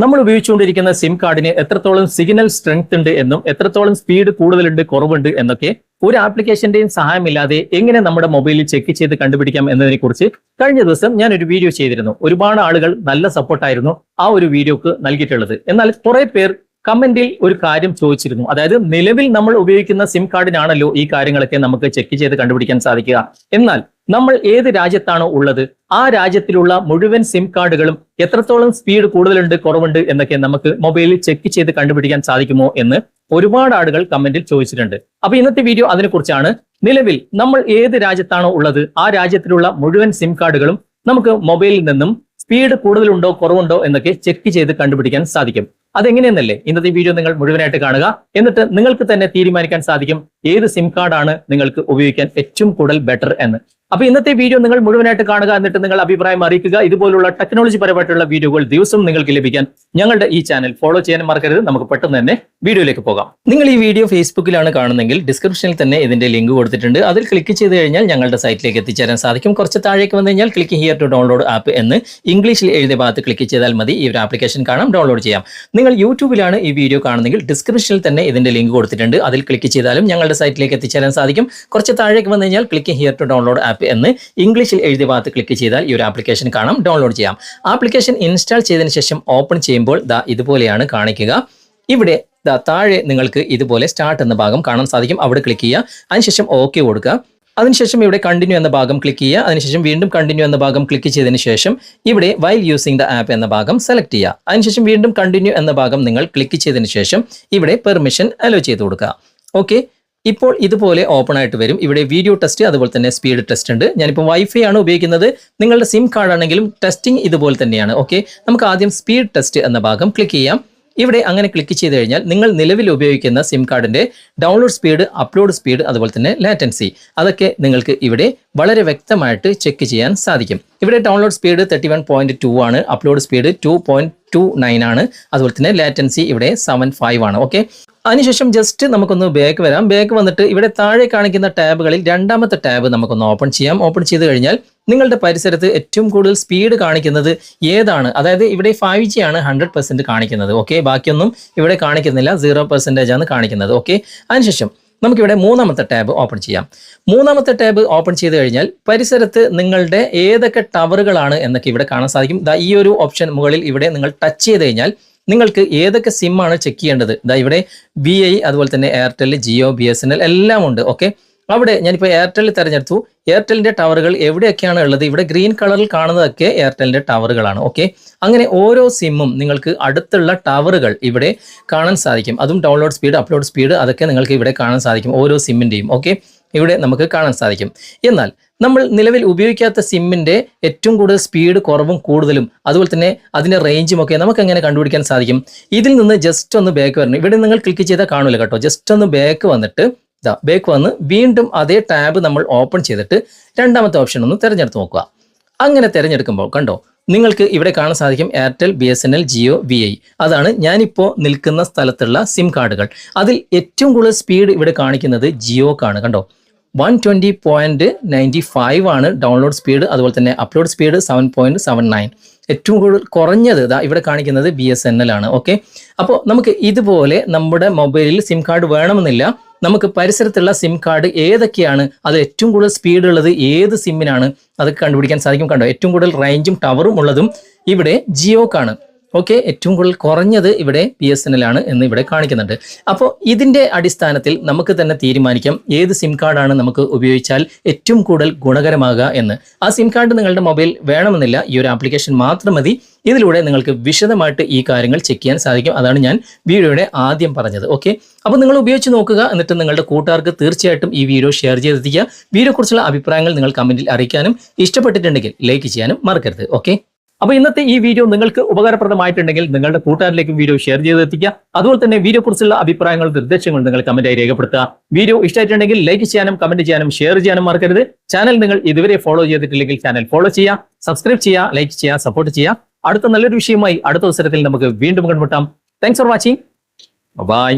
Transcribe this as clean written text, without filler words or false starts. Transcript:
നമ്മൾ ഉപയോഗിച്ചുകൊണ്ടിരിക്കുന്ന സിം കാർഡിന് എത്രത്തോളം സിഗ്നൽ സ്ട്രെങ്ത് ഉണ്ട് എന്നും എത്രത്തോളം സ്പീഡ് കൂടുതലുണ്ട് കുറവുണ്ട് എന്നൊക്കെ ഒരു ആപ്ലിക്കേഷന്റെയും സഹായമില്ലാതെ എങ്ങനെ നമ്മുടെ മൊബൈലിൽ ചെക്ക് ചെയ്ത് കണ്ടുപിടിക്കാം എന്നതിനെ കുറിച്ച് കഴിഞ്ഞ ദിവസം ഞാൻ ഒരു വീഡിയോ ചെയ്തിരുന്നു. ഒരുപാട് ആളുകൾ നല്ല സപ്പോർട്ടായിരുന്നു ആ ഒരു വീഡിയോക്ക് നൽകിയിട്ടുള്ളത്. എന്നാൽ കുറെ പേർ കമന്റിൽ ഒരു കാര്യം ചോദിച്ചിരുന്നു. അതായത് നിലവിൽ നമ്മൾ ഉപയോഗിക്കുന്ന സിം കാർഡിനാണല്ലോ ഈ കാര്യങ്ങളൊക്കെ നമുക്ക് ചെക്ക് ചെയ്ത് കണ്ടുപിടിക്കാൻ സാധിക്കുക. എന്നാൽ നമ്മൾ ഏത് രാജ്യത്താണോ ഉള്ളത് ആ രാജ്യത്തിലുള്ള മുഴുവൻ സിം കാർഡുകളും എത്രത്തോളം സ്പീഡ് കൂടുതലുണ്ട് കുറവുണ്ട് എന്നൊക്കെ നമുക്ക് മൊബൈലിൽ ചെക്ക് ചെയ്ത് കണ്ടുപിടിക്കാൻ സാധിക്കുമോ എന്ന് ഒരുപാട് ആളുകൾ കമന്റിൽ ചോദിച്ചിട്ടുണ്ട്. അപ്പൊ ഇന്നത്തെ വീഡിയോ അതിനെക്കുറിച്ചാണ്. നിലവിൽ നമ്മൾ ഏത് രാജ്യത്താണോ ഉള്ളത് ആ രാജ്യത്തിലുള്ള മുഴുവൻ സിം കാർഡുകളും നമുക്ക് മൊബൈലിൽ നിന്നും സ്പീഡ് കൂടുതലുണ്ടോ കുറവുണ്ടോ എന്നൊക്കെ ചെക്ക് ചെയ്ത് കണ്ടുപിടിക്കാൻ സാധിക്കും. അതെങ്ങനെയെന്നല്ലേ ഇന്നത്തെ വീഡിയോ നിങ്ങൾ മുഴുവനായിട്ട് കാണുക. എന്നിട്ട് നിങ്ങൾക്ക് തന്നെ തീരുമാനിക്കാൻ സാധിക്കും ഏത് സിം കാർഡാണ് നിങ്ങൾക്ക് ഉപയോഗിക്കാൻ ഏറ്റവും കൂടുതൽ ബെറ്റർ എന്ന്. അപ്പൊ ഇന്നത്തെ വീഡിയോ നിങ്ങൾ മുഴുവനായിട്ട് കാണുക. എന്നിട്ട് നിങ്ങൾ അഭിപ്രായം അറിയിക്കുക. ഇതുപോലുള്ള ടെക്നോളജി പരമായിട്ടുള്ള വീഡിയോകൾ ദിവസവും നിങ്ങൾക്ക് ലഭിക്കാൻ ഞങ്ങളുടെ ഈ ചാനൽ ഫോളോ ചെയ്യാൻ മറക്കരുത്. നമുക്ക് പെട്ടെന്ന് തന്നെ വീഡിയോയിലേക്ക് പോകാം. നിങ്ങൾ ഈ വീഡിയോ ഫേസ്ബുക്കിലാണ് കാണുന്നതെങ്കിൽ ഡിസ്ക്രിപ്ഷനിൽ തന്നെ ഇതിന്റെ ലിങ്ക് കൊടുത്തിട്ടുണ്ട്. അതിൽ ക്ലിക്ക് ചെയ്ത് കഴിഞ്ഞാൽ ഞങ്ങളുടെ സൈറ്റിലേക്ക് എത്തിച്ചേരാൻ സാധിക്കും. കുറച്ച് താഴേക്ക് വന്നു കഴിഞ്ഞാൽ click here to download app എന്ന് ഇംഗ്ലീഷിൽ എഴുതിയ ഭാഗത്ത് ക്ലിക്ക് ചെയ്താൽ മതി. ഈ ഒരു ആപ്ലിക്കേഷൻ കാണാം, ഡൗൺലോഡ് ചെയ്യാം. നിങ്ങൾ യൂട്യൂബിലാണ് ഈ വീഡിയോ കാണുന്നതെങ്കിൽ ഡിസ്ക്രിപ്ഷനിൽ തന്നെ ഇതിന്റെ ലിങ്ക് കൊടുത്തിട്ടുണ്ട്. അതിൽ ക്ലിക്ക് ചെയ്താലും ഞങ്ങളുടെ സൈറ്റിലേക്ക് എത്തിച്ചേരാൻ സാധിക്കും. കുറച്ച് താഴേക്ക് വന്നു കഴിഞ്ഞാൽ click here to download app എന്ന് ഇംഗ്ലീഷിൽ എഴുതിയ ഭാഗത്ത് ക്ലിക്ക് ചെയ്താൽ ഈ ഒരു ആപ്ലിക്കേഷൻ കാണാം, ഡൗൺലോഡ് ചെയ്യാം. ആപ്ലിക്കേഷൻ ഇൻസ്റ്റാൾ ചെയ്തതിനു ശേഷം ഓപ്പൺ ചെയ്യുമ്പോൾ ഇതുപോലെയാണ് കാണിക്കുക. ഇവിടെ താഴെ നിങ്ങൾക്ക് ഇതുപോലെ സ്റ്റാർട്ട് എന്ന ഭാഗം കാണാൻ സാധിക്കും. അവിടെ ക്ലിക്ക് ചെയ്യുക. അതിനുശേഷം ഓക്കെ കൊടുക്കുക. അതിനുശേഷം ഇവിടെ കണ്ടിന്യൂ എന്ന ഭാഗം ക്ലിക്ക് ചെയ്യുക. അതിനുശേഷം വീണ്ടും കണ്ടിന്യൂ എന്ന ഭാഗം ക്ലിക്ക് ചെയ്തതിനു ശേഷം ഇവിടെ വൈൽ യൂസിംഗ് ദ ആപ്പ് എന്ന ഭാഗം സെലക്ട് ചെയ്യുക. അതിനുശേഷം വീണ്ടും കണ്ടിന്യൂ എന്ന ഭാഗം നിങ്ങൾ ക്ലിക്ക് ചെയ്തതിനു ശേഷം ഇവിടെ പെർമിഷൻ അലോ ചെയ്ത് കൊടുക്കുക. ഓക്കെ, ഇപ്പോൾ ഇതുപോലെ ഓപ്പൺ ആയിട്ട് വരും. ഇവിടെ വീഡിയോ ടെസ്റ്റ് അതുപോലെ തന്നെ സ്പീഡ് ടെസ്റ്റ് ഉണ്ട്. ഞാനിപ്പോൾ വൈഫൈ ആണ് ഉപയോഗിക്കുന്നത്. നിങ്ങളുടെ സിം കാർഡ് ആണെങ്കിലും ടെസ്റ്റിംഗ് ഇതുപോലെ തന്നെയാണ്. ഓക്കെ, നമുക്ക് ആദ്യം സ്പീഡ് ടെസ്റ്റ് എന്ന ഭാഗം ക്ലിക്ക് ചെയ്യാം. ഇവിടെ അങ്ങനെ ക്ലിക്ക് ചെയ്ത് കഴിഞ്ഞാൽ നിങ്ങൾ നിലവിൽ ഉപയോഗിക്കുന്ന സിം കാർഡിന്റെ ഡൗൺലോഡ് സ്പീഡ്, അപ്ലോഡ് സ്പീഡ് അതുപോലെ തന്നെ ലാറ്റൻസി അതൊക്കെ നിങ്ങൾക്ക് ഇവിടെ വളരെ വ്യക്തമായിട്ട് ചെക്ക് ചെയ്യാൻ സാധിക്കും. ഇവിടെ ഡൗൺലോഡ് സ്പീഡ് 31.2 ആണ്, അപ്ലോഡ് സ്പീഡ് 2.29 ആണ്, അതുപോലെ തന്നെ ലാറ്റൻസി ഇവിടെ 7.5 ആണ്. ഓക്കെ, അതിനുശേഷം ജസ്റ്റ് നമുക്കൊന്ന് ബാക്ക് വരാം. ബാക്ക് വന്നിട്ട് ഇവിടെ താഴെ കാണിക്കുന്ന ടാബുകളിൽ രണ്ടാമത്തെ ടാബ് നമുക്കൊന്ന് ഓപ്പൺ ചെയ്യാം. ഓപ്പൺ ചെയ്ത് കഴിഞ്ഞാൽ നിങ്ങളുടെ പരിസരത്ത് ഏറ്റവും കൂടുതൽ സ്പീഡ് കാണിക്കുന്നത് ഏതാണ്? അതായത് ഇവിടെ 5G ആണ് 100% കാണിക്കുന്നത്. ഓക്കെ, ബാക്കിയൊന്നും ഇവിടെ കാണിക്കുന്നില്ല, 0% ആണ് കാണിക്കുന്നത്. ഓക്കെ, അതിനുശേഷം നമുക്കിവിടെ മൂന്നാമത്തെ ടാബ് ഓപ്പൺ ചെയ്യാം. മൂന്നാമത്തെ ടാബ് ഓപ്പൺ ചെയ്ത് കഴിഞ്ഞാൽ പരിസരത്ത് നിങ്ങളുടെ ഏതൊക്കെ ടവറുകളാണ് എന്നൊക്കെ ഇവിടെ കാണാൻ സാധിക്കും. ഈ ഒരു ഓപ്ഷൻ മുകളിൽ ഇവിടെ നിങ്ങൾ ടച്ച് ചെയ്ത് കഴിഞ്ഞാൽ നിങ്ങൾക്ക് ഏതൊക്കെ സിം ആണ് ചെക്ക് ചെയ്യേണ്ടത്. ഇവിടെ VI അതുപോലെ തന്നെ എയർടെൽ, ജിയോ, BSNL എല്ലാം ഉണ്ട്. ഓക്കെ, അവിടെ ഞാനിപ്പോൾ എയർടെൽ തിരഞ്ഞെടുത്തു. എയർടെലിന്റെ ടവറുകൾ എവിടെയൊക്കെയാണ് ഉള്ളത്? ഇവിടെ ഗ്രീൻ കളറിൽ കാണുന്നതൊക്കെ എയർടെലിന്റെ ടവറുകളാണ്. ഓക്കെ, അങ്ങനെ ഓരോ സിമ്മും നിങ്ങൾക്ക് അടുത്തുള്ള ടവറുകൾ ഇവിടെ കാണാൻ സാധിക്കും. അതും ഡൗൺലോഡ് സ്പീഡ്, അപ്ലോഡ് സ്പീഡ് അതൊക്കെ നിങ്ങൾക്ക് ഇവിടെ കാണാൻ സാധിക്കും, ഓരോ സിമ്മിന്റെയും. ഓക്കെ, ഇവിടെ നമുക്ക് കാണാൻ സാധിക്കും. എന്നാൽ നമ്മൾ നിലവിൽ ഉപയോഗിക്കാത്ത സിമ്മിന്റെ ഏറ്റവും കൂടുതൽ സ്പീഡ് കുറവും കൂടുതലും അതുപോലെ തന്നെ അതിന്റെ റേഞ്ചും ഒക്കെ നമുക്ക് എങ്ങനെ കണ്ടുപിടിക്കാൻ സാധിക്കും? ഇതിൽ നിന്ന് ജസ്റ്റ് ഒന്ന് ബാക്ക് വരണം. ഇവിടെ നിങ്ങൾ ക്ലിക്ക് ചെയ്താൽ കാണൂല കേട്ടോ. ജസ്റ്റ് ഒന്ന് ബാക്ക് വന്നിട്ട് ബാക്ക് വന്ന് വീണ്ടും അതേ ടാബ് നമ്മൾ ഓപ്പൺ ചെയ്തിട്ട് രണ്ടാമത്തെ ഓപ്ഷൻ ഒന്ന് തിരഞ്ഞെടുത്ത് നോക്കുക. അങ്ങനെ തിരഞ്ഞെടുക്കുമ്പോൾ കണ്ടോ നിങ്ങൾക്ക് ഇവിടെ കാണാൻ സാധിക്കും എയർടെൽ, BSNL, ജിയോ, VI. അതാണ് ഞാനിപ്പോൾ നിൽക്കുന്ന സ്ഥലത്തുള്ള സിം കാർഡുകൾ. അതിൽ ഏറ്റവും കൂടുതൽ സ്പീഡ് ഇവിടെ കാണിക്കുന്നത് ജിയോക്കാണ്. കണ്ടോ 120.95 ആണ് ഡൗൺലോഡ് സ്പീഡ്, അതുപോലെ തന്നെ അപ്ലോഡ് സ്പീഡ് 7.79. ഏറ്റവും കൂടുതൽ കുറഞ്ഞത് ഇവിടെ കാണിക്കുന്നത് BSNL ആണ്. ഓക്കെ, അപ്പോൾ നമുക്ക് ഇതുപോലെ നമ്മുടെ മൊബൈലിൽ സിം കാർഡ് വേണമെന്നില്ല. നമുക്ക് പരിസരത്തുള്ള സിം കാർഡ് ഏതൊക്കെയാണ്, അത് ഏറ്റവും കൂടുതൽ സ്പീഡ് ഉള്ളത് ഏത് സിമ്മിനാണ് അതൊക്കെ കണ്ടുപിടിക്കാൻ സാധിക്കും. കണ്ടോ ഏറ്റവും കൂടുതൽ റേഞ്ചും ടവറും ഉള്ളതും ഇവിടെ ജിയോക്കാണ്. ഓക്കെ, ഏറ്റവും കൂടുതൽ കുറഞ്ഞത് ഇവിടെ BSNL ആണ് എന്ന് ഇവിടെ കാണിക്കുന്നുണ്ട്. അപ്പോൾ ഇതിന്റെ അടിസ്ഥാനത്തിൽ നമുക്ക് തന്നെ തീരുമാനിക്കാം ഏത് സിം കാർഡാണ് നമുക്ക് ഉപയോഗിച്ചാൽ ഏറ്റവും കൂടുതൽ ഗുണകരമാകുക എന്ന്. ആ സിം കാർഡ് നിങ്ങളുടെ മൊബൈൽ വേണമെന്നില്ല, ഈ ഒരു ആപ്ലിക്കേഷൻ മാത്രം മതി. ഇതിലൂടെ നിങ്ങൾക്ക് വിശദമായിട്ട് ഈ കാര്യങ്ങൾ ചെക്ക് ചെയ്യാൻ സാധിക്കും. അതാണ് ഞാൻ വീഡിയോയുടെ ആദ്യം പറഞ്ഞത്. ഓക്കെ, അപ്പോൾ നിങ്ങൾ ഉപയോഗിച്ച് നോക്കുക. എന്നിട്ട് നിങ്ങളുടെ കൂട്ടുകാർക്ക് തീർച്ചയായിട്ടും ഈ വീഡിയോ ഷെയർ ചെയ്തെത്തിക്കുക. വീഡിയോയെക്കുറിച്ചുള്ള അഭിപ്രായങ്ങൾ നിങ്ങൾ കമന്റിൽ അറിയിക്കാനും ഇഷ്ടപ്പെട്ടിട്ടുണ്ടെങ്കിൽ ലൈക്ക് ചെയ്യാനും മറക്കരുത്. ഓക്കെ, അപ്പോൾ ഇന്നത്തെ ഈ വീഡിയോ നിങ്ങൾക്ക് ഉപകാരപ്രദമായിട്ടുണ്ടെങ്കിൽ നിങ്ങളുടെ കൂട്ടുകാരിലേക്കും വീഡിയോ ഷെയർ ചെയ്തെത്തിക്കുക. അതുപോലെ തന്നെ വീഡിയോ കുറിച്ചുള്ള അഭിപ്രായങ്ങളും നിർദ്ദേശങ്ങളും നിങ്ങൾ കമന്റായി രേഖപ്പെടുത്തുക. വീഡിയോ ഇഷ്ടമായിട്ടുണ്ടെങ്കിൽ ലൈക്ക് ചെയ്യാനും കമന്റ് ചെയ്യാനും ഷെയർ ചെയ്യാനും മറക്കരുത്. ചാനൽ നിങ്ങൾ ഇതുവരെ ഫോളോ ചെയ്തിട്ടില്ലെങ്കിൽ ചാനൽ ഫോളോ ചെയ്യുക, സബ്സ്ക്രൈബ് ചെയ്യുക, ലൈക്ക് ചെയ്യുക, സപ്പോർട്ട് ചെയ്യുക. അടുത്ത നല്ലൊരു വിഷയമായി അടുത്ത അവസരത്തിൽ നമുക്ക് വീണ്ടും കണ്ടുമുട്ടാം. Thanks for watching. ബൈ.